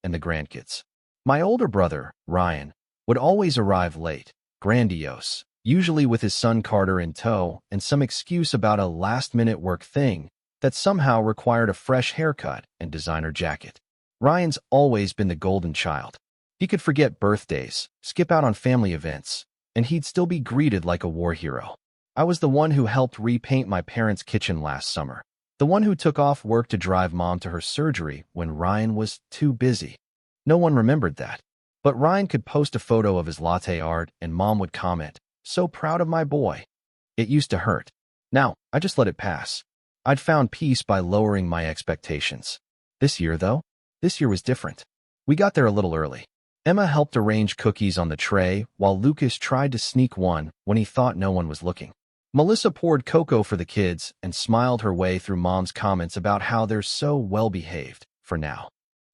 and the grandkids. My older brother, Ryan, would always arrive late, grandiose, usually with his son Carter in tow and some excuse about a last-minute work thing that somehow required a fresh haircut and designer jacket. Ryan's always been the golden child. He could forget birthdays, skip out on family events, and he'd still be greeted like a war hero. I was the one who helped repaint my parents' kitchen last summer, the one who took off work to drive Mom to her surgery when Ryan was too busy. No one remembered that. But Ryan could post a photo of his latte art and Mom would comment, "So proud of my boy." It used to hurt. Now, I just let it pass. I'd found peace by lowering my expectations. This year, though, this year was different. We got there a little early. Emma helped arrange cookies on the tray while Lucas tried to sneak one when he thought no one was looking. Melissa poured cocoa for the kids and smiled her way through Mom's comments about how they're so well-behaved, for now.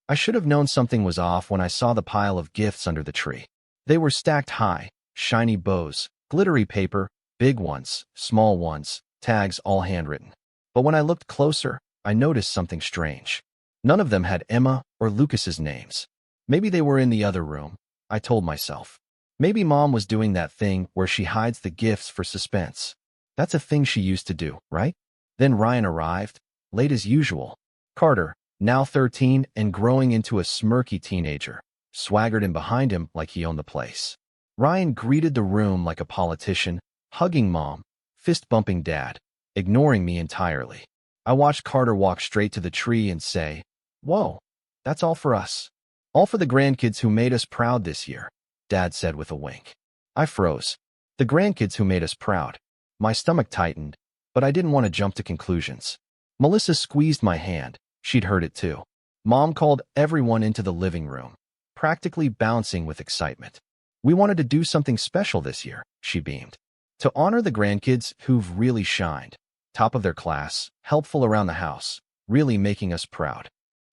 I should have known something was off when I saw the pile of gifts under the tree. They were stacked high, shiny bows, glittery paper, big ones, small ones, tags all handwritten. But when I looked closer, I noticed something strange. None of them had Emma or Lucas's names. Maybe they were in the other room, I told myself. Maybe Mom was doing that thing where she hides the gifts for suspense. That's a thing she used to do, right? Then Ryan arrived, late as usual. Carter, now 13 and growing into a smirky teenager, swaggered in behind him like he owned the place. Ryan greeted the room like a politician, hugging Mom, fist-bumping Dad, ignoring me entirely. I watched Carter walk straight to the tree and say, "Whoa, that's all for us. All for the grandkids who made us proud this year," Dad said with a wink. I froze. The grandkids who made us proud. My stomach tightened, but I didn't want to jump to conclusions. Melissa squeezed my hand. She'd heard it too. Mom called everyone into the living room, practically bouncing with excitement. "We wanted to do something special this year," she beamed. "To honor the grandkids who've really shined. Top of their class, helpful around the house, really making us proud."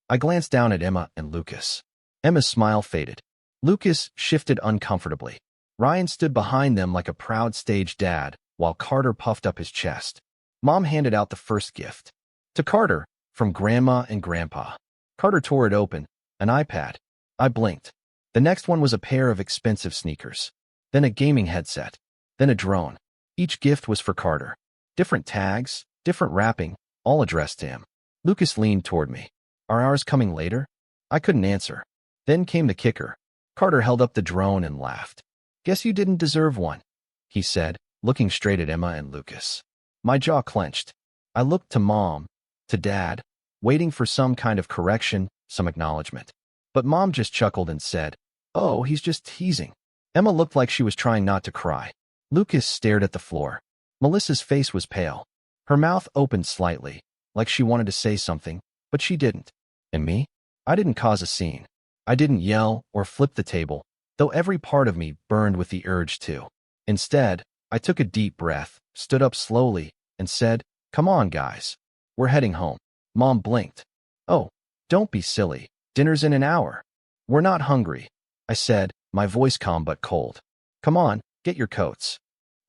I glanced down at Emma and Lucas. Emma's smile faded. Lucas shifted uncomfortably. Ryan stood behind them like a proud stage dad, while Carter puffed up his chest. Mom handed out the first gift. To Carter, from Grandma and Grandpa. Carter tore it open, an iPad. I blinked. The next one was a pair of expensive sneakers. Then a gaming headset. Then a drone. Each gift was for Carter. Different tags, different wrapping, all addressed to him. Lucas leaned toward me. "Are ours coming later?" I couldn't answer. Then came the kicker. Carter held up the drone and laughed. "Guess you didn't deserve one," he said, looking straight at Emma and Lucas. My jaw clenched. I looked to Mom, to Dad, waiting for some kind of correction, some acknowledgement. But Mom just chuckled and said, "Oh, he's just teasing." Emma looked like she was trying not to cry. Lucas stared at the floor. Melissa's face was pale. Her mouth opened slightly, like she wanted to say something, but she didn't. And me? I didn't cause a scene. I didn't yell or flip the table, though every part of me burned with the urge to. Instead, I took a deep breath, stood up slowly, and said, "Come on, guys. We're heading home." Mom blinked. "Oh, don't be silly. Dinner's in an hour." "We're not hungry," I said, my voice calm but cold. "Come on, get your coats."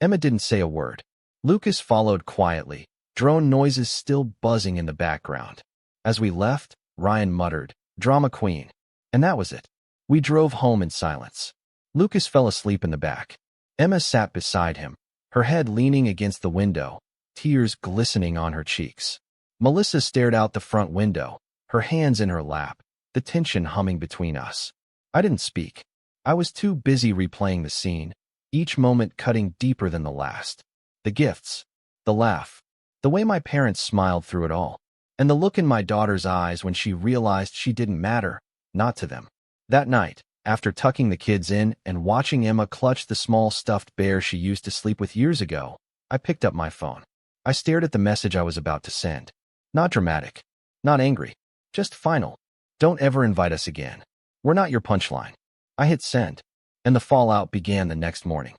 Emma didn't say a word. Lucas followed quietly, drone noises still buzzing in the background. As we left, Ryan muttered, "Drama queen." And that was it. We drove home in silence. Lucas fell asleep in the back. Emma sat beside him, her head leaning against the window, tears glistening on her cheeks. Melissa stared out the front window, her hands in her lap, the tension humming between us. I didn't speak. I was too busy replaying the scene, each moment cutting deeper than the last. The gifts, the laugh, the way my parents smiled through it all, and the look in my daughter's eyes when she realized she didn't matter, not to them. That night, after tucking the kids in and watching Emma clutch the small stuffed bear she used to sleep with years ago, I picked up my phone. I stared at the message I was about to send. Not dramatic, not angry, just final. "Don't ever invite us again. We're not your punchline." I hit send, and the fallout began the next morning.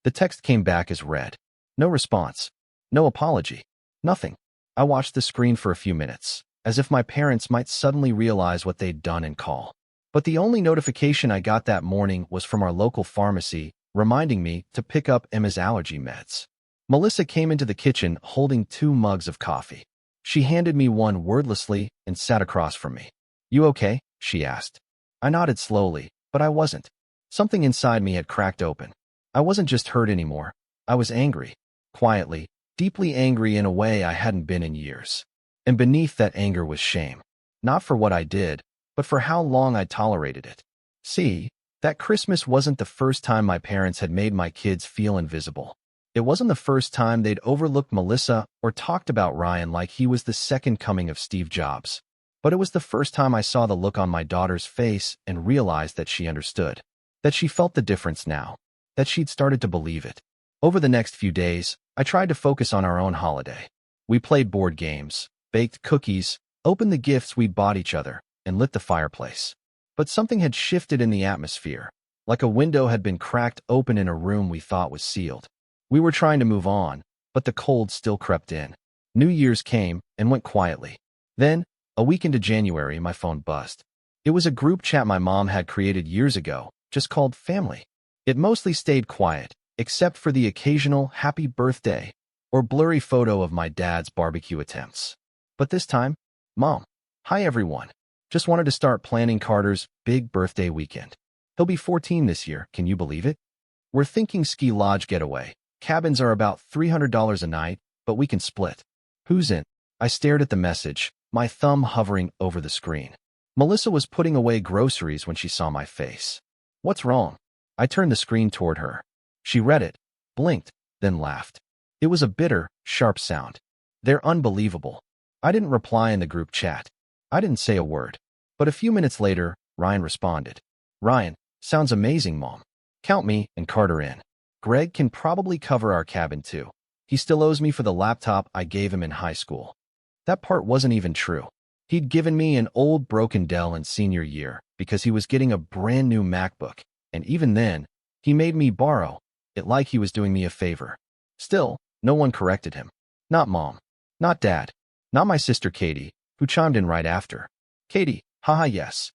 The text came back as read. No response, no apology, nothing. I watched the screen for a few minutes, as if my parents might suddenly realize what they'd done and call. But the only notification I got that morning was from our local pharmacy, reminding me to pick up Emma's allergy meds. Melissa came into the kitchen holding 2 mugs of coffee. She handed me one wordlessly and sat across from me. "You okay?" she asked. I nodded slowly, but I wasn't. Something inside me had cracked open. I wasn't just hurt anymore. I was angry. Quietly, deeply angry in a way I hadn't been in years. And beneath that anger was shame. Not for what I did, but for how long I tolerated it. See, that Christmas wasn't the first time my parents had made my kids feel invisible. It wasn't the first time they'd overlooked Melissa or talked about Ryan like he was the second coming of Steve Jobs. But it was the first time I saw the look on my daughter's face and realized that she understood. That she felt the difference now. That she'd started to believe it. Over the next few days, I tried to focus on our own holiday. We played board games, baked cookies, opened the gifts we bought each other, and lit the fireplace. But something had shifted in the atmosphere, like a window had been cracked open in a room we thought was sealed. We were trying to move on, but the cold still crept in. New Year's came and went quietly. Then, a week into January, my phone buzzed. It was a group chat my mom had created years ago, just called Family. It mostly stayed quiet, except for the occasional happy birthday or blurry photo of my dad's barbecue attempts. But this time, Mom, hi everyone. Just wanted to start planning Carter's big birthday weekend. He'll be 14 this year, can you believe it? We're thinking ski lodge getaway. Cabins are about $300 a night, but we can split. Who's in? I stared at the message, my thumb hovering over the screen. Melissa was putting away groceries when she saw my face. What's wrong? I turned the screen toward her. She read it, blinked, then laughed. It was a bitter, sharp sound. They're unbelievable. I didn't reply in the group chat. I didn't say a word. But a few minutes later, Ryan responded. Ryan, sounds amazing, Mom. Count me and Carter in. Greg can probably cover our cabin too. He still owes me for the laptop I gave him in high school. That part wasn't even true. He'd given me an old broken Dell in senior year because he was getting a brand new MacBook, and even then, he made me borrow it like he was doing me a favor. Still, no one corrected him. Not Mom. Not Dad. Not my sister Katie, who chimed in right after. Katie, haha yes.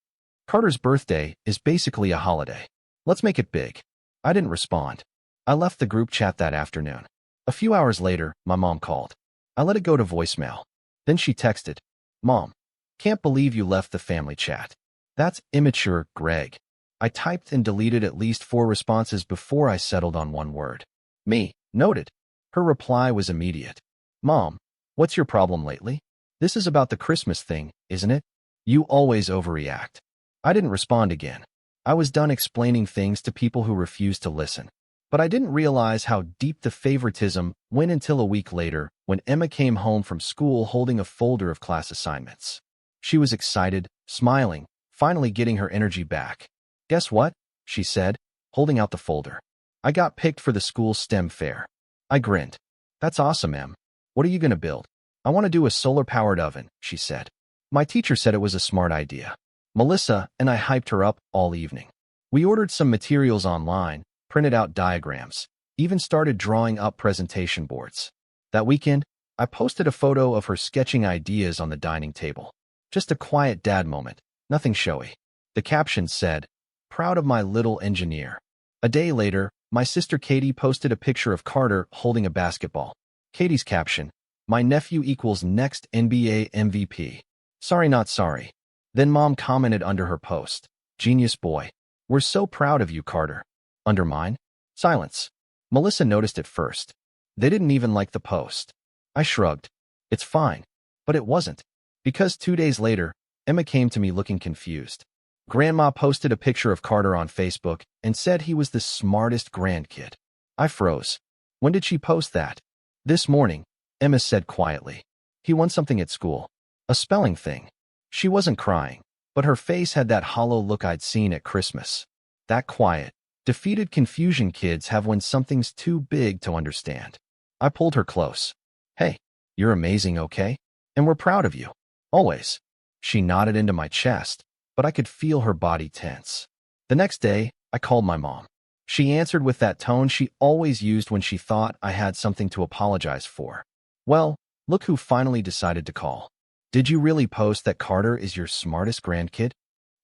Carter's birthday is basically a holiday. Let's make it big. I didn't respond. I left the group chat that afternoon. A few hours later, my mom called. I let it go to voicemail. Then she texted, Mom, can't believe you left the family chat. That's immature, Greg. I typed and deleted at least 4 responses before I settled on one word. Me, noted. Her reply was immediate. Mom, what's your problem lately? This is about the Christmas thing, isn't it? You always overreact. I didn't respond again. I was done explaining things to people who refused to listen. But I didn't realize how deep the favoritism went until a week later when Emma came home from school holding a folder of class assignments. She was excited, smiling, finally getting her energy back. Guess what? She said, holding out the folder. I got picked for the school STEM fair. I grinned. That's awesome, Em. What are you going to build? I want to do a solar-powered oven, she said. My teacher said it was a smart idea. Melissa and I hyped her up all evening. We ordered some materials online, printed out diagrams, even started drawing up presentation boards. That weekend, I posted a photo of her sketching ideas on the dining table. Just a quiet dad moment, nothing showy. The caption said, "Proud of my little engineer." A day later, my sister Katie posted a picture of Carter holding a basketball. Katie's caption, "My nephew equals next NBA MVP. Sorry not sorry." Then Mom commented under her post, "Genius boy. We're so proud of you, Carter." Under mine? Silence. Melissa noticed it first. They didn't even like the post. I shrugged. It's fine. But it wasn't. Because 2 days later, Emma came to me looking confused. Grandma posted a picture of Carter on Facebook and said he was the smartest grandkid. I froze. When did she post that? This morning, Emma said quietly. He won something at school. A spelling thing. She wasn't crying, but her face had that hollow look I'd seen at Christmas. That quiet, defeated confusion kids have when something's too big to understand. I pulled her close. Hey, you're amazing, okay? And we're proud of you. Always. She nodded into my chest, but I could feel her body tense. The next day, I called my mom. She answered with that tone she always used when she thought I had something to apologize for. Well, look who finally decided to call. Did you really post that Carter is your smartest grandkid?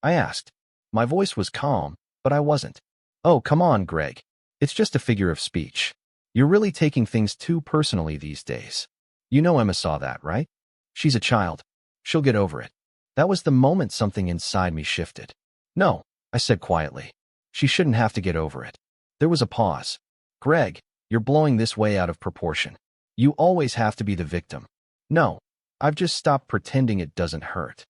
I asked. My voice was calm, but I wasn't. Oh, come on, Greg. It's just a figure of speech. You're really taking things too personally these days. You know Emma saw that, right? She's a child. She'll get over it. That was the moment something inside me shifted. No, I said quietly. She shouldn't have to get over it. There was a pause. Greg, you're blowing this way out of proportion. You always have to be the victim. No, I've just stopped pretending it doesn't hurt.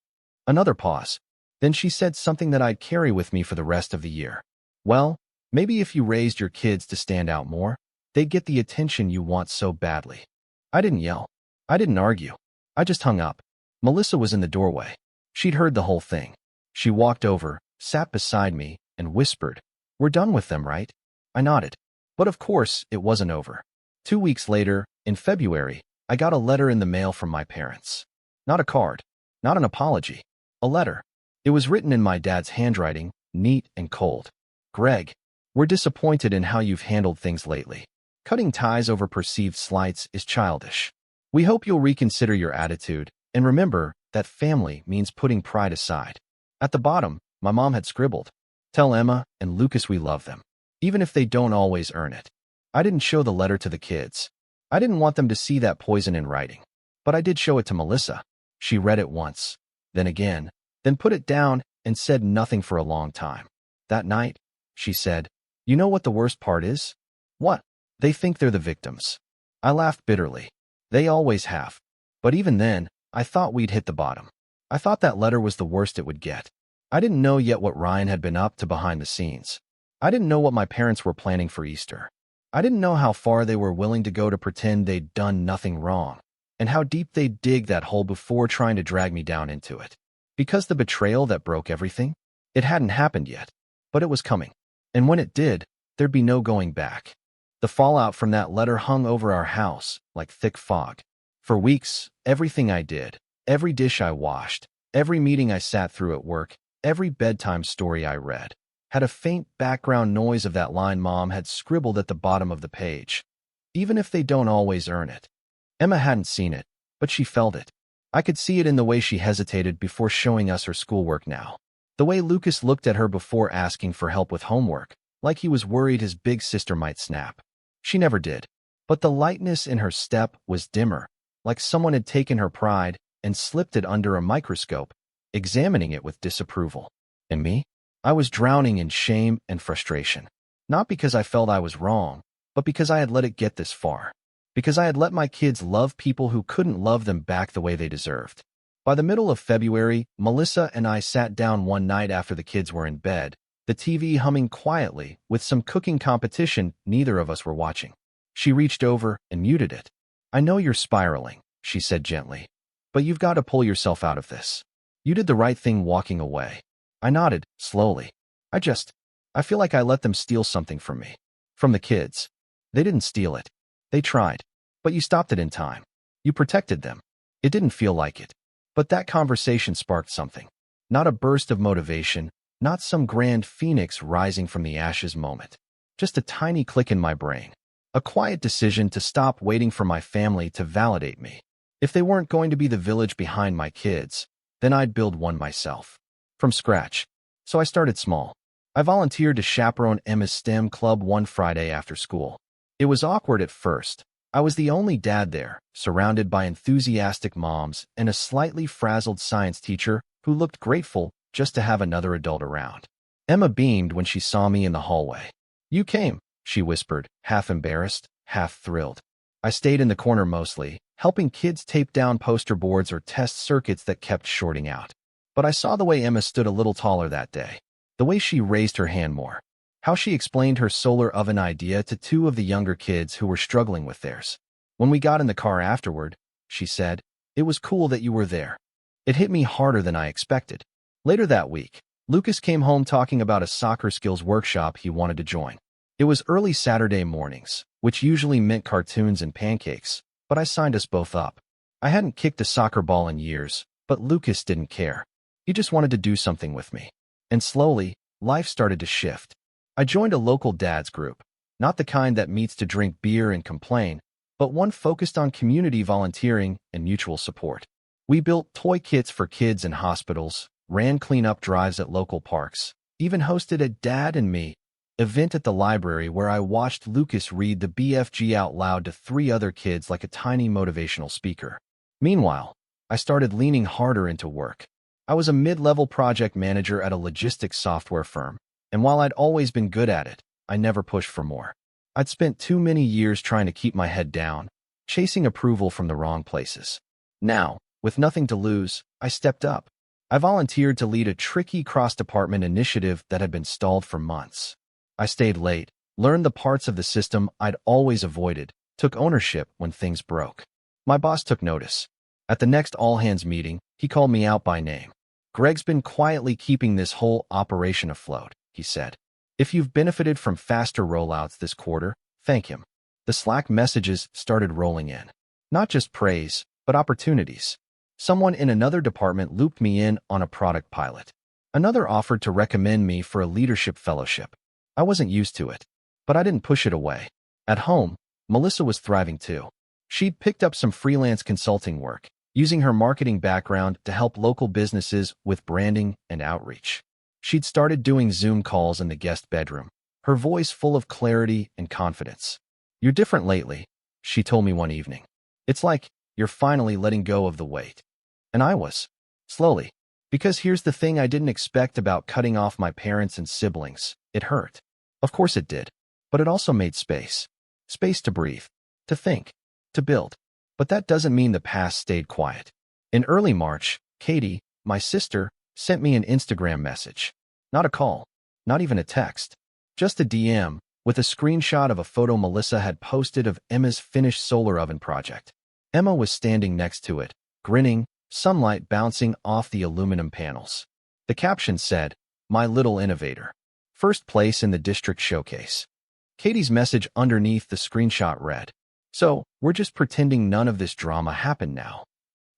Another pause. Then she said something that I'd carry with me for the rest of the year. Well, maybe if you raised your kids to stand out more, they'd get the attention you want so badly. I didn't yell. I didn't argue. I just hung up. Melissa was in the doorway. She'd heard the whole thing. She walked over, sat beside me, and whispered, "We're done with them, right?" I nodded. But of course, it wasn't over. 2 weeks later, in February, I got a letter in the mail from my parents. Not a card, not an apology, a letter. It was written in my dad's handwriting, neat and cold. Greg, we're disappointed in how you've handled things lately. Cutting ties over perceived slights is childish. We hope you'll reconsider your attitude, and remember that family means putting pride aside. At the bottom, my mom had scribbled, "Tell Emma and Lucas we love them, even if they don't always earn it." I didn't show the letter to the kids. I didn't want them to see that poison in writing. But I did show it to Melissa. She read it once, then again, then put it down and said nothing for a long time. That night, she said, "You know what the worst part is?" "What?" "They think they're the victims." I laughed bitterly. They always have. But even then, I thought we'd hit the bottom. I thought that letter was the worst it would get. I didn't know yet what Ryan had been up to behind the scenes. I didn't know what my parents were planning for Easter. I didn't know how far they were willing to go to pretend they'd done nothing wrong, and how deep they'd dig that hole before trying to drag me down into it. Because the betrayal that broke everything, it hadn't happened yet, but it was coming. And when it did, there'd be no going back. The fallout from that letter hung over our house like thick fog. For weeks, everything I did, every dish I washed, every meeting I sat through at work, every bedtime story I read, had a faint background noise of that line Mom had scribbled at the bottom of the page. Even if they don't always earn it. Emma hadn't seen it, but she felt it. I could see it in the way she hesitated before showing us her schoolwork now. The way Lucas looked at her before asking for help with homework, like he was worried his big sister might snap. She never did. But the lightness in her step was dimmer, like someone had taken her pride and slipped it under a microscope, examining it with disapproval. And me? I was drowning in shame and frustration. Not because I felt I was wrong, but because I had let it get this far. Because I had let my kids love people who couldn't love them back the way they deserved. By the middle of February, Melissa and I sat down one night after the kids were in bed, the TV humming quietly, with some cooking competition neither of us were watching. She reached over and muted it. "I know you're spiraling," she said gently, "but you've got to pull yourself out of this. You did the right thing walking away." I nodded, slowly. I feel like I let them steal something from me. From the kids. They didn't steal it. They tried. But you stopped it in time. You protected them. It didn't feel like it. But that conversation sparked something. Not a burst of motivation, not some grand phoenix rising from the ashes moment. Just a tiny click in my brain. A quiet decision to stop waiting for my family to validate me. If they weren't going to be the village behind my kids, then I'd build one myself. From scratch. So I started small. I volunteered to chaperone Emma's STEM club one Friday after school. It was awkward at first. I was the only dad there, surrounded by enthusiastic moms and a slightly frazzled science teacher who looked grateful just to have another adult around. Emma beamed when she saw me in the hallway. "You came," she whispered, half embarrassed, half thrilled. I stayed in the corner mostly, helping kids tape down poster boards or test circuits that kept shorting out. But I saw the way Emma stood a little taller that day. The way she raised her hand more. How she explained her solar oven idea to two of the younger kids who were struggling with theirs. When we got in the car afterward, she said, "It was cool that you were there." It hit me harder than I expected. Later that week, Lucas came home talking about a soccer skills workshop he wanted to join. It was early Saturday mornings, which usually meant cartoons and pancakes, but I signed us both up. I hadn't kicked a soccer ball in years, but Lucas didn't care. He just wanted to do something with me. And slowly, life started to shift. I joined a local dads group, not the kind that meets to drink beer and complain, but one focused on community volunteering and mutual support. We built toy kits for kids in hospitals, ran cleanup drives at local parks, even hosted a Dad and Me event at the library where I watched Lucas read the BFG out loud to 3 other kids like a tiny motivational speaker. Meanwhile, I started leaning harder into work. I was a mid-level project manager at a logistics software firm, and while I'd always been good at it, I never pushed for more. I'd spent too many years trying to keep my head down, chasing approval from the wrong places. Now, with nothing to lose, I stepped up. I volunteered to lead a tricky cross-department initiative that had been stalled for months. I stayed late, learned the parts of the system I'd always avoided, took ownership when things broke. My boss took notice. At the next all-hands meeting, he called me out by name. "Greg's been quietly keeping this whole operation afloat," he said. "If you've benefited from faster rollouts this quarter, thank him." The Slack messages started rolling in. Not just praise, but opportunities. Someone in another department looped me in on a product pilot. Another offered to recommend me for a leadership fellowship. I wasn't used to it, but I didn't push it away. At home, Melissa was thriving too. She'd picked up some freelance consulting work, using her marketing background to help local businesses with branding and outreach. She'd started doing Zoom calls in the guest bedroom, her voice full of clarity and confidence. "You're different lately," she told me one evening. "It's like you're finally letting go of the weight." And I was. Slowly. Because here's the thing I didn't expect about cutting off my parents and siblings. It hurt. Of course it did. But it also made space. Space to breathe. To think. To build. But that doesn't mean the past stayed quiet. In early March, Katie, my sister, sent me an Instagram message. Not a call. Not even a text. Just a DM, with a screenshot of a photo Melissa had posted of Emma's finished solar oven project. Emma was standing next to it, grinning, sunlight bouncing off the aluminum panels. The caption said, "My little innovator. First place in the district showcase." Katie's message underneath the screenshot read, "So, we're just pretending none of this drama happened now."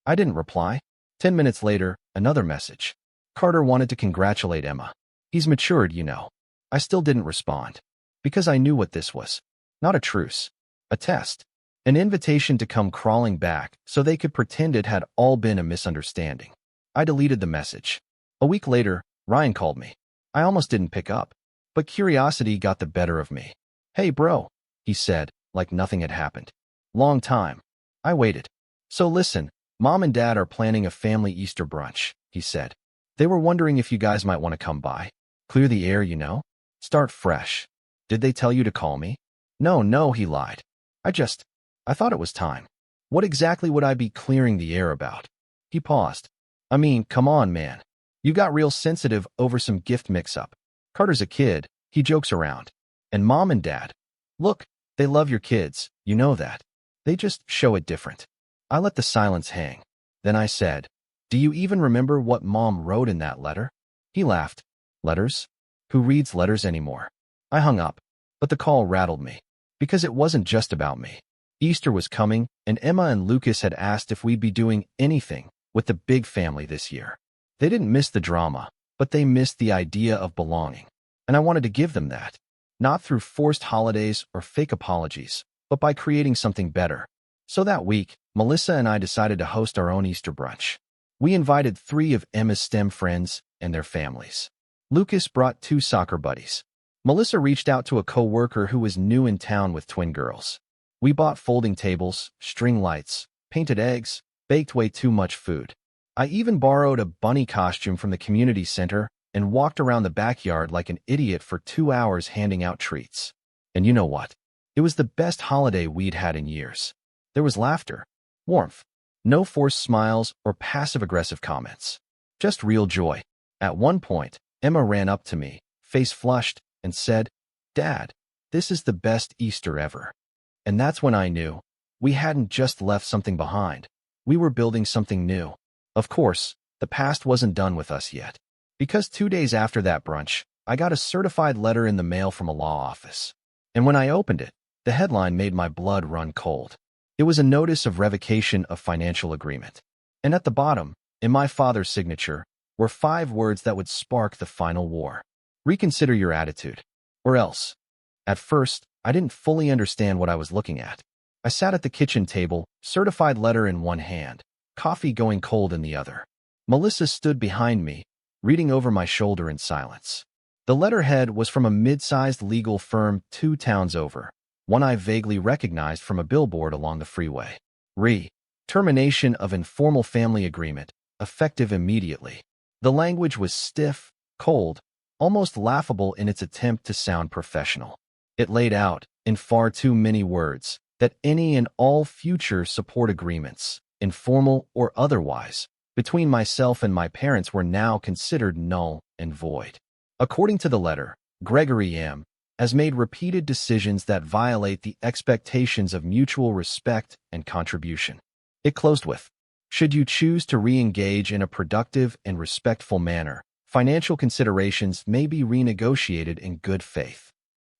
I didn't reply. 10 minutes later, another message. "Carter wanted to congratulate Emma. He's matured, you know." I still didn't respond. Because I knew what this was. Not a truce. A test. An invitation to come crawling back so they could pretend it had all been a misunderstanding. I deleted the message. A week later, Ryan called me. I almost didn't pick up. But curiosity got the better of me. "Hey bro," he said, like nothing had happened. "Long time." I waited. "So listen, Mom and Dad are planning a family Easter brunch," he said. "They were wondering if you guys might want to come by. Clear the air, you know? Start fresh." "Did they tell you to call me?" No, he lied. I thought it was time. What exactly would I be clearing the air about?" He paused. "I mean, come on, man. You got real sensitive over some gift mix-up. Carter's a kid, he jokes around. And Mom and Dad. Look, they love your kids, you know that. They just show it different." I let the silence hang. Then I said, "Do you even remember what Mom wrote in that letter?" He laughed. "Letters? Who reads letters anymore?" I hung up, but the call rattled me. Because it wasn't just about me. Easter was coming, and Emma and Lucas had asked if we'd be doing anything with the big family this year. They didn't miss the drama, but they missed the idea of belonging. And I wanted to give them that. Not through forced holidays or fake apologies, but by creating something better. So that week, Melissa and I decided to host our own Easter brunch. We invited 3 of Emma's STEM friends and their families. Lucas brought 2 soccer buddies. Melissa reached out to a co-worker who was new in town with twin girls. We bought folding tables, string lights, painted eggs, baked way too much food. I even borrowed a bunny costume from the community center and walked around the backyard like an idiot for 2 hours handing out treats. And you know what? It was the best holiday we'd had in years. There was laughter, warmth, no forced smiles or passive-aggressive comments. Just real joy. At one point, Emma ran up to me, face flushed, and said, "Dad, this is the best Easter ever." And that's when I knew we hadn't just left something behind. We were building something new. Of course, the past wasn't done with us yet. Because 2 days after that brunch, I got a certified letter in the mail from a law office. And when I opened it, the headline made my blood run cold. It was a notice of revocation of financial agreement. And at the bottom, in my father's signature, were 5 words that would spark the final war. Reconsider your attitude. Or else. At first, I didn't fully understand what I was looking at. I sat at the kitchen table, certified letter in one hand, coffee going cold in the other. Melissa stood behind me, reading over my shoulder in silence. The letterhead was from a mid-sized legal firm 2 towns over, one I vaguely recognized from a billboard along the freeway. Termination of informal family agreement, effective immediately. The language was stiff, cold, almost laughable in its attempt to sound professional. It laid out, in far too many words, that any and all future support agreements, informal or otherwise, between myself and my parents were now considered null and void. According to the letter, Gregory M. has made repeated decisions that violate the expectations of mutual respect and contribution. It closed with, should you choose to re-engage in a productive and respectful manner, financial considerations may be renegotiated in good faith.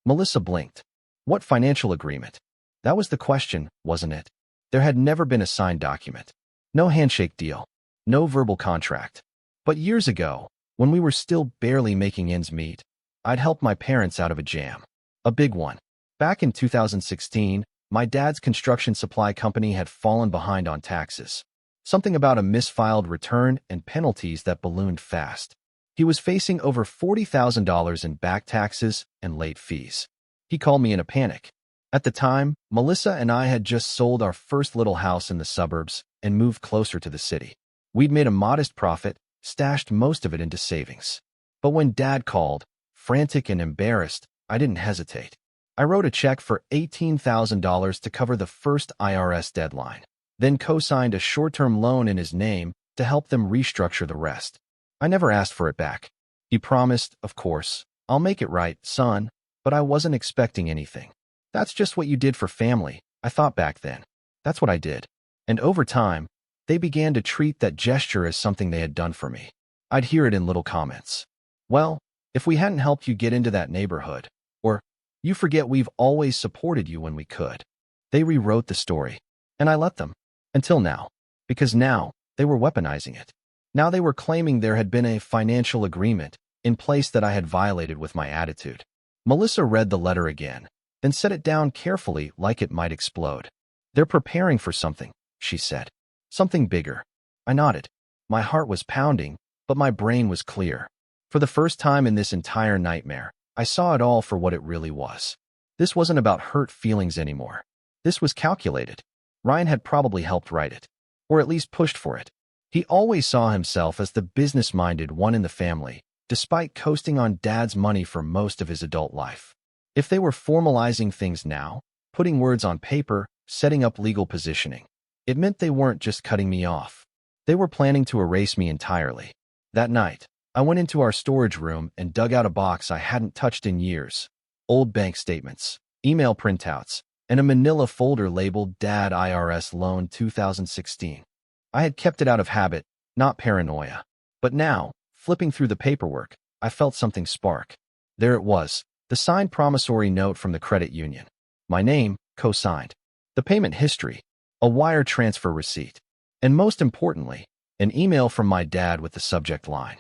Melissa blinked. What financial agreement? That was the question, wasn't it? There had never been a signed document. No handshake deal. No verbal contract. But years ago, when we were still barely making ends meet, I'd helped my parents out of a jam. A big one. Back in 2016, my dad's construction supply company had fallen behind on taxes. Something about a misfiled return and penalties that ballooned fast. He was facing over $40,000 in back taxes and late fees. He called me in a panic. At the time, Melissa and I had just sold our first little house in the suburbs and moved closer to the city. We'd made a modest profit, stashed most of it into savings. But when Dad called, frantic and embarrassed, I didn't hesitate. I wrote a check for $18,000 to cover the first IRS deadline, then co-signed a short-term loan in his name to help them restructure the rest. I never asked for it back. He promised, of course, I'll make it right, son, but I wasn't expecting anything. That's just what you did for family, I thought back then. That's what I did. And over time, they began to treat that gesture as something they had done for me. I'd hear it in little comments. Well, if we hadn't helped you get into that neighborhood, or, you forget we've always supported you when we could. They rewrote the story, and I let them. Until now. Because now, they were weaponizing it. Now they were claiming there had been a financial agreement in place that I had violated with my attitude. Melissa read the letter again, then set it down carefully like it might explode. They're preparing for something, she said. Something bigger. I nodded. My heart was pounding, but my brain was clear. For the first time in this entire nightmare, I saw it all for what it really was. This wasn't about hurt feelings anymore. This was calculated. Ryan had probably helped write it, or at least pushed for it. He always saw himself as the business-minded one in the family, despite coasting on Dad's money for most of his adult life. If they were formalizing things now, putting words on paper, setting up legal positioning, it meant they weren't just cutting me off. They were planning to erase me entirely. That night, I went into our storage room and dug out a box I hadn't touched in years. Old bank statements, email printouts, and a manila folder labeled Dad IRS Loan 2016. I had kept it out of habit, not paranoia. But now, flipping through the paperwork, I felt something spark. There it was, the signed promissory note from the credit union. My name, co-signed. The payment history, a wire transfer receipt. And most importantly, an email from my dad with the subject line.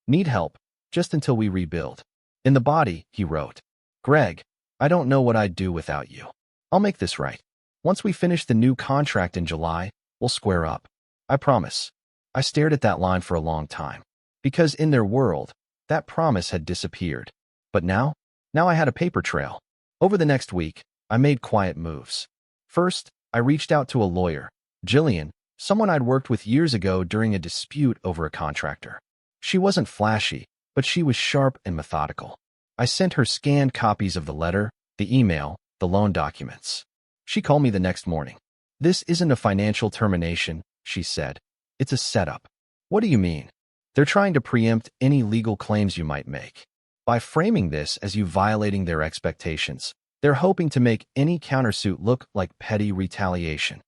Need help, just until we rebuild. In the body, he wrote, Greg, I don't know what I'd do without you. I'll make this right. Once we finish the new contract in July, we'll square up. I promise. I stared at that line for a long time. Because in their world, that promise had disappeared. But now I had a paper trail. Over the next week, I made quiet moves. First, I reached out to a lawyer, Jillian, someone I'd worked with years ago during a dispute over a contractor. She wasn't flashy, but she was sharp and methodical. I sent her scanned copies of the letter, the email, the loan documents. She called me the next morning. This isn't a financial termination, she said. It's a setup. What do you mean? They're trying to preempt any legal claims you might make. By framing this as you violating their expectations, they're hoping to make any countersuit look like petty retaliation.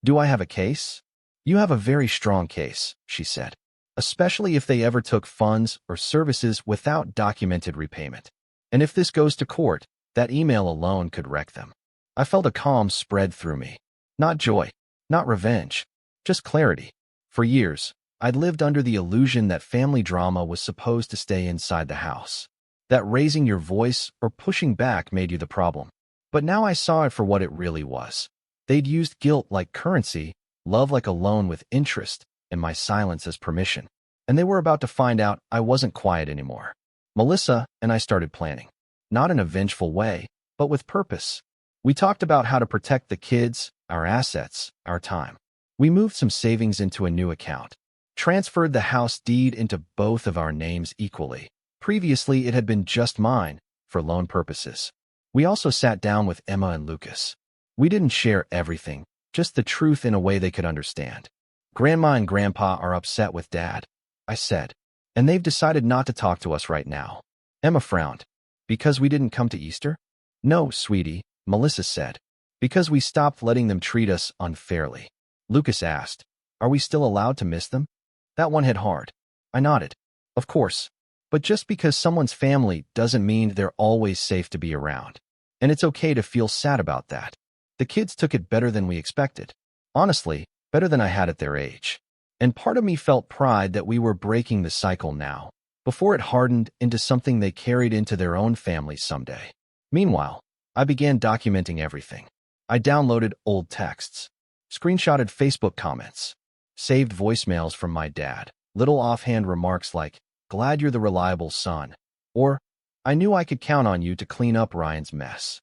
Do I have a case? You have a very strong case, she said. Especially if they ever took funds or services without documented repayment. And if this goes to court, that email alone could wreck them. I felt a calm spread through me. Not joy, not revenge, just clarity. For years, I'd lived under the illusion that family drama was supposed to stay inside the house. That raising your voice or pushing back made you the problem. But now I saw it for what it really was. They'd used guilt like currency, love like a loan with interest, and my silence as permission. And they were about to find out I wasn't quiet anymore. Melissa and I started planning. Not in a vengeful way, but with purpose. We talked about how to protect the kids, our assets, our time. We moved some savings into a new account. transferred the house deed into both of our names equally. Previously, it had been just mine, for loan purposes. We also sat down with Emma and Lucas. We didn't share everything, just the truth in a way they could understand. Grandma and Grandpa are upset with Dad, I said, and they've decided not to talk to us right now. Emma frowned. Because we didn't come to Easter? No, sweetie, Melissa said. Because we stopped letting them treat us unfairly. Lucas asked, are we still allowed to miss them? That one hit hard. I nodded. Of course. But just because someone's family doesn't mean they're always safe to be around. And it's okay to feel sad about that. The kids took it better than we expected. Honestly, better than I had at their age. And part of me felt pride that we were breaking the cycle now, before it hardened into something they carried into their own families someday. Meanwhile, I began documenting everything. I downloaded old texts, screenshotted Facebook comments, saved voicemails from my dad, little offhand remarks like, glad you're the reliable son, or, I knew I could count on you to clean up Ryan's mess.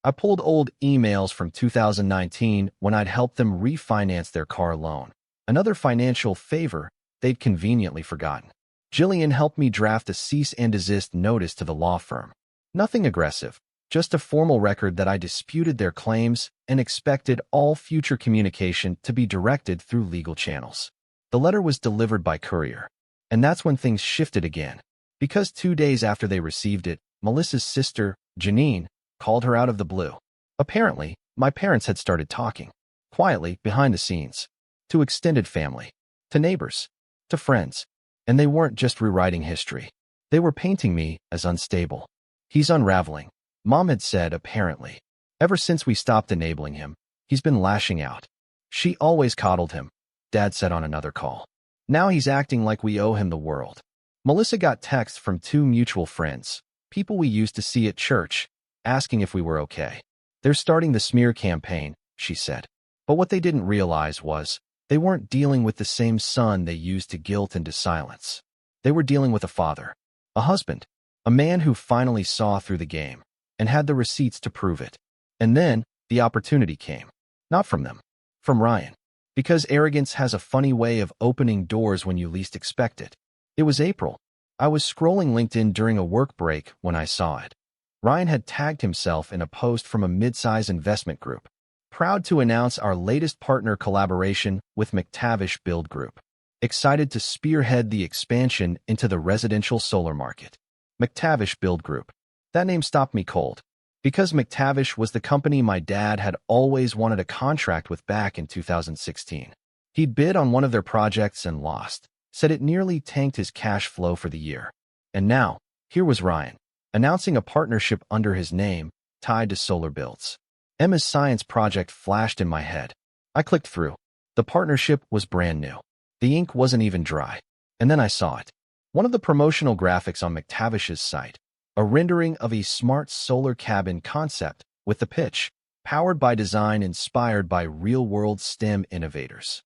I pulled old emails from 2019 when I'd helped them refinance their car loan, another financial favor they'd conveniently forgotten. Jillian helped me draft a cease and desist notice to the law firm. Nothing aggressive, just a formal record that I disputed their claims and expected all future communication to be directed through legal channels. The letter was delivered by courier, and that's when things shifted again. Because 2 days after they received it, Melissa's sister, Janine, called her out of the blue. Apparently, my parents had started talking, quietly, behind the scenes, to extended family, to neighbors, to friends, and they weren't just rewriting history. They were painting me as unstable. He's unraveling, Mom had said, apparently. Ever since we stopped enabling him, he's been lashing out. She always coddled him, Dad said on another call. Now he's acting like we owe him the world. Melissa got texts from 2 mutual friends, people we used to see at church, asking if we were okay. They're starting the smear campaign, she said. But what they didn't realize was, they weren't dealing with the same son they used to guilt and to silence. They were dealing with a father, a husband, a man who finally saw through the game, and had the receipts to prove it. And then, the opportunity came. Not from them. From Ryan. Because arrogance has a funny way of opening doors when you least expect it. It was April. I was scrolling LinkedIn during a work break when I saw it. Ryan had tagged himself in a post from a mid-size investment group. Proud to announce our latest partner collaboration with McTavish Build Group. Excited to spearhead the expansion into the residential solar market. McTavish Build Group. That name stopped me cold. Because McTavish was the company my dad had always wanted a contract with back in 2016. He'd bid on one of their projects and lost, said it nearly tanked his cash flow for the year. And now, here was Ryan, announcing a partnership under his name, tied to solar builds. Emma's science project flashed in my head. I clicked through. The partnership was brand new. The ink wasn't even dry. And then I saw it. One of the promotional graphics on McTavish's site. A rendering of a smart solar cabin concept with the pitch, powered by design inspired by real-world STEM innovators.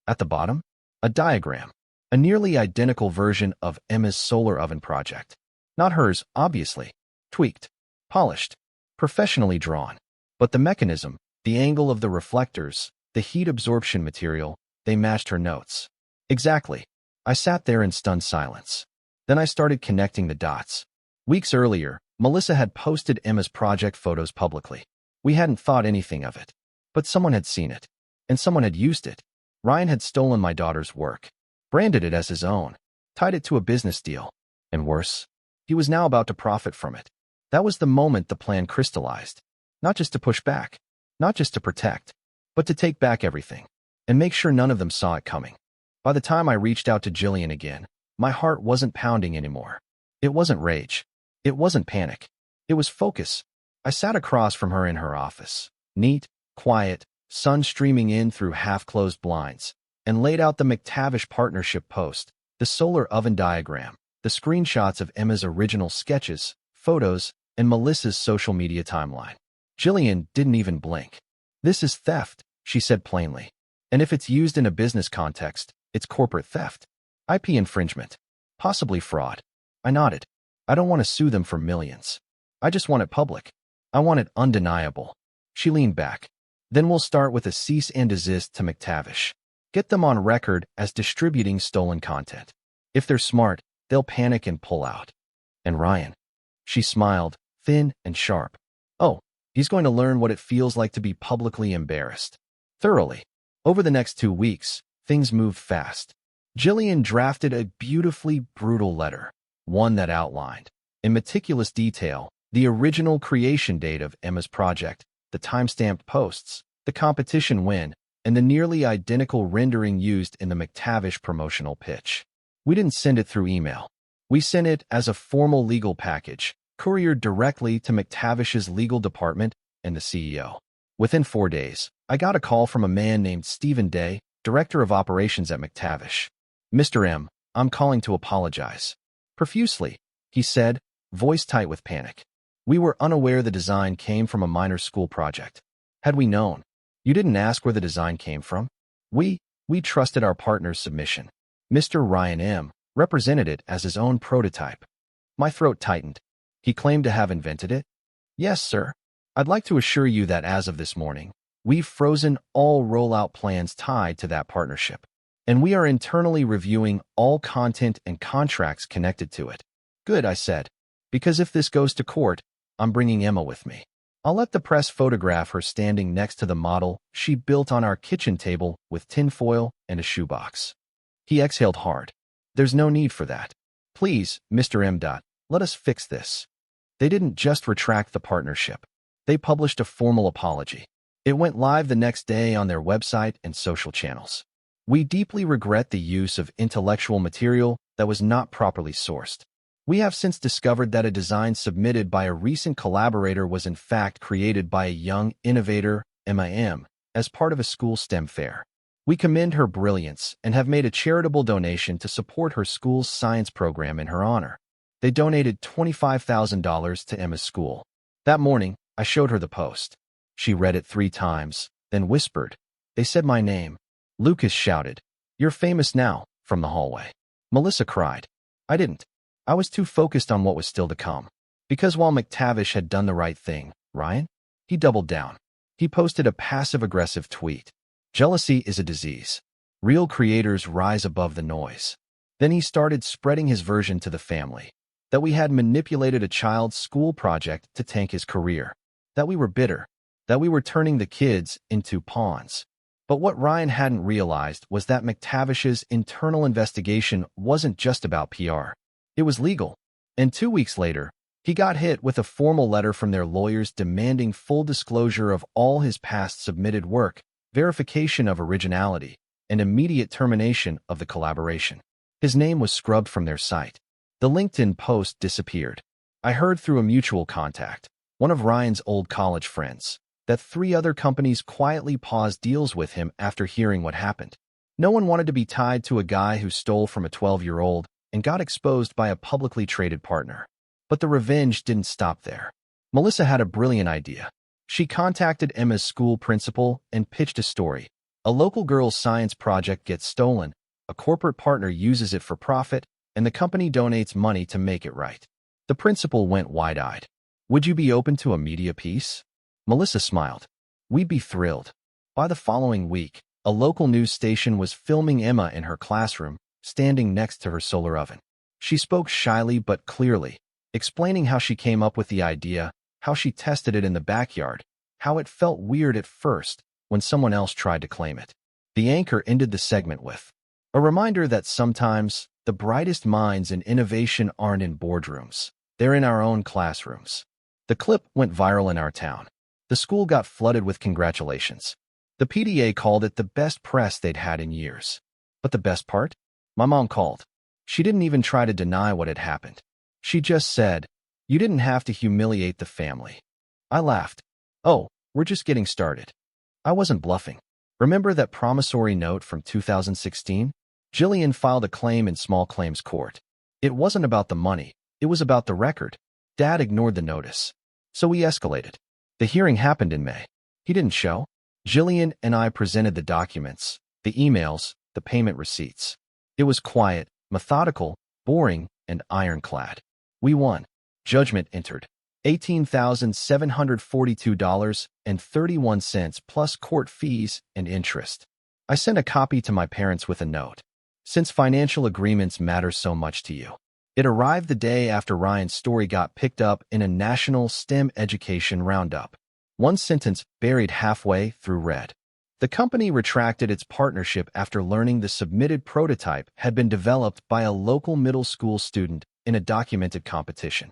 At the bottom, a diagram, a nearly identical version of Emma's solar oven project. Not hers, obviously. Tweaked, polished, professionally drawn. But the mechanism, the angle of the reflectors, the heat absorption material, they matched her notes. Exactly. I sat there in stunned silence. Then I started connecting the dots. Weeks earlier, Melissa had posted Emma's project photos publicly. We hadn't thought anything of it. But someone had seen it. And someone had used it. Ryan had stolen my daughter's work. Branded it as his own. Tied it to a business deal. And worse, he was now about to profit from it. That was the moment the plan crystallized. Not just to push back. Not just to protect. But to take back everything. And make sure none of them saw it coming. By the time I reached out to Jillian again, my heart wasn't pounding anymore. It wasn't rage. It wasn't panic. It was focus. I sat across from her in her office, neat, quiet, sun streaming in through half-closed blinds, and laid out the McTavish partnership post, the solar oven diagram, the screenshots of Emma's original sketches, photos, and Melissa's social media timeline. Jillian didn't even blink. This is theft, she said plainly. And if it's used in a business context, it's corporate theft. IP infringement. Possibly fraud. I nodded. I don't want to sue them for millions. I just want it public. I want it undeniable. She leaned back. Then we'll start with a cease and desist to McTavish. Get them on record as distributing stolen content. If they're smart, they'll panic and pull out. And Ryan? She smiled, thin and sharp. Oh, he's going to learn what it feels like to be publicly embarrassed. Thoroughly. Over the next 2 weeks, things moved fast. Jillian drafted a beautifully brutal letter, one that outlined, in meticulous detail, the original creation date of Emma's project, the time-stamped posts, the competition win, and the nearly identical rendering used in the McTavish promotional pitch. We didn't send it through email. We sent it as a formal legal package, couriered directly to McTavish's legal department and the CEO. Within 4 days, I got a call from a man named Stephen Day, director of operations at McTavish. Mr. M, I'm calling to apologize. Profusely, he said, voice tight with panic. We were unaware the design came from a minor school project. Had we known? You didn't ask where the design came from? We trusted our partner's submission. Mr. Ryan M represented it as his own prototype. My throat tightened. He claimed to have invented it? Yes, sir. I'd like to assure you that as of this morning, we've frozen all rollout plans tied to that partnership, and we are internally reviewing all content and contracts connected to it. Good, I said, because if this goes to court, I'm bringing Emma with me. I'll let the press photograph her standing next to the model she built on our kitchen table with tinfoil and a shoebox. He exhaled hard. There's no need for that. Please, Mr. M. Let us fix this. They didn't just retract the partnership. They published a formal apology. It went live the next day on their website and social channels. We deeply regret the use of intellectual material that was not properly sourced. We have since discovered that a design submitted by a recent collaborator was in fact created by a young innovator, Emma M, as part of a school STEM fair. We commend her brilliance and have made a charitable donation to support her school's science program in her honor. They donated $25,000 to Emma's school. That morning, I showed her the post. She read it 3 times, then whispered, "They said my name." Lucas shouted, "You're famous now," from the hallway. Melissa cried, "I didn't. I was too focused on what was still to come." Because while McTavish had done the right thing, Ryan? He doubled down. He posted a passive-aggressive tweet. Jealousy is a disease. Real creators rise above the noise. Then he started spreading his version to the family. That we had manipulated a child's school project to tank his career. That we were bitter. That we were turning the kids into pawns. But what Ryan hadn't realized was that McTavish's internal investigation wasn't just about PR. It was legal. And 2 weeks later, he got hit with a formal letter from their lawyers demanding full disclosure of all his past submitted work, verification of originality, and immediate termination of the collaboration. His name was scrubbed from their site. The LinkedIn post disappeared. I heard through a mutual contact, one of Ryan's old college friends, that 3 other companies quietly paused deals with him after hearing what happened. No one wanted to be tied to a guy who stole from a 12-year-old and got exposed by a publicly traded partner. But the revenge didn't stop there. Melissa had a brilliant idea. She contacted Emma's school principal and pitched a story. A local girl's science project gets stolen, a corporate partner uses it for profit, and the company donates money to make it right. The principal went wide-eyed. "Would you be open to a media piece?" Melissa smiled. "We'd be thrilled." By the following week, a local news station was filming Emma in her classroom, standing next to her solar oven. She spoke shyly but clearly, explaining how she came up with the idea, how she tested it in the backyard, how it felt weird at first when someone else tried to claim it. The anchor ended the segment with a reminder that sometimes the brightest minds in innovation aren't in boardrooms. They're in our own classrooms. The clip went viral in our town. The school got flooded with congratulations. The PTA called it the best press they'd had in years. But the best part? My mom called. She didn't even try to deny what had happened. She just said, "You didn't have to humiliate the family." I laughed. "Oh, we're just getting started." I wasn't bluffing. Remember that promissory note from 2016? Jillian filed a claim in small claims court. It wasn't about the money. It was about the record. Dad ignored the notice. So we escalated. The hearing happened in May. He didn't show. Jillian and I presented the documents, the emails, the payment receipts. It was quiet, methodical, boring, and ironclad. We won. Judgment entered. $18,742.31 plus court fees and interest. I sent a copy to my parents with a note. Since financial agreements matter so much to you. It arrived the day after Ryan's story got picked up in a national STEM education roundup. One sentence buried halfway through read, "The company retracted its partnership after learning the submitted prototype had been developed by a local middle school student in a documented competition."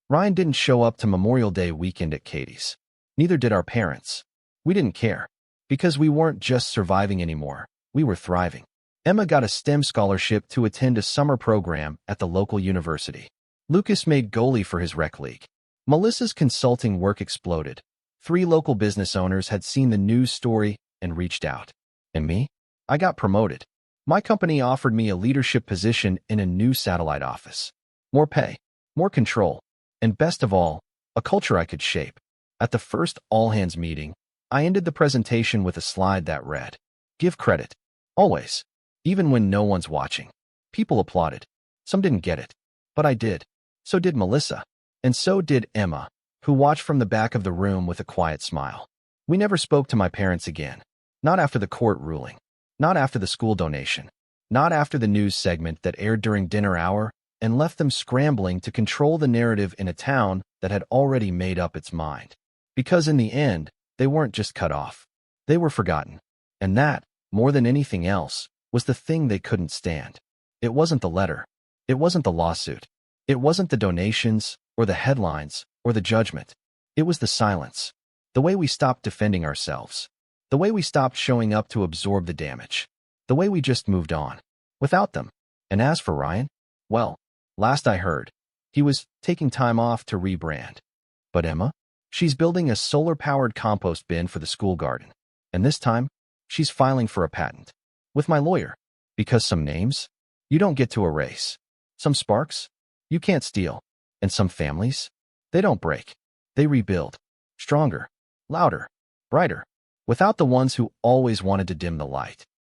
Ryan didn't show up to Memorial Day weekend at Katie's. Neither did our parents. We didn't care. Because we weren't just surviving anymore, we were thriving. Emma got a STEM scholarship to attend a summer program at the local university. Lucas made goalie for his rec league. Melissa's consulting work exploded. 3 local business owners had seen the news story and reached out. And me? I got promoted. My company offered me a leadership position in a new satellite office. More pay, more control, and best of all, a culture I could shape. At the first all-hands meeting, I ended the presentation with a slide that read, "Give credit. Always. Even when no one's watching." People applauded. Some didn't get it. But I did. So did Melissa. And so did Emma, who watched from the back of the room with a quiet smile. We never spoke to my parents again. Not after the court ruling. Not after the school donation. Not after the news segment that aired during dinner hour and left them scrambling to control the narrative in a town that had already made up its mind. Because in the end, they weren't just cut off. They were forgotten. And that, more than anything else, was the thing they couldn't stand. It wasn't the letter. It wasn't the lawsuit. It wasn't the donations, or the headlines, or the judgment. It was the silence. The way we stopped defending ourselves. The way we stopped showing up to absorb the damage. The way we just moved on. Without them. And as for Ryan, well, last I heard, he was taking time off to rebrand. But Emma? She's building a solar-powered compost bin for the school garden. And this time, she's filing for a patent. With my lawyer. Because some names? You don't get to erase. Some sparks? You can't steal. And some families? They don't break. They rebuild. Stronger. Louder. Brighter. Without the ones who always wanted to dim the light.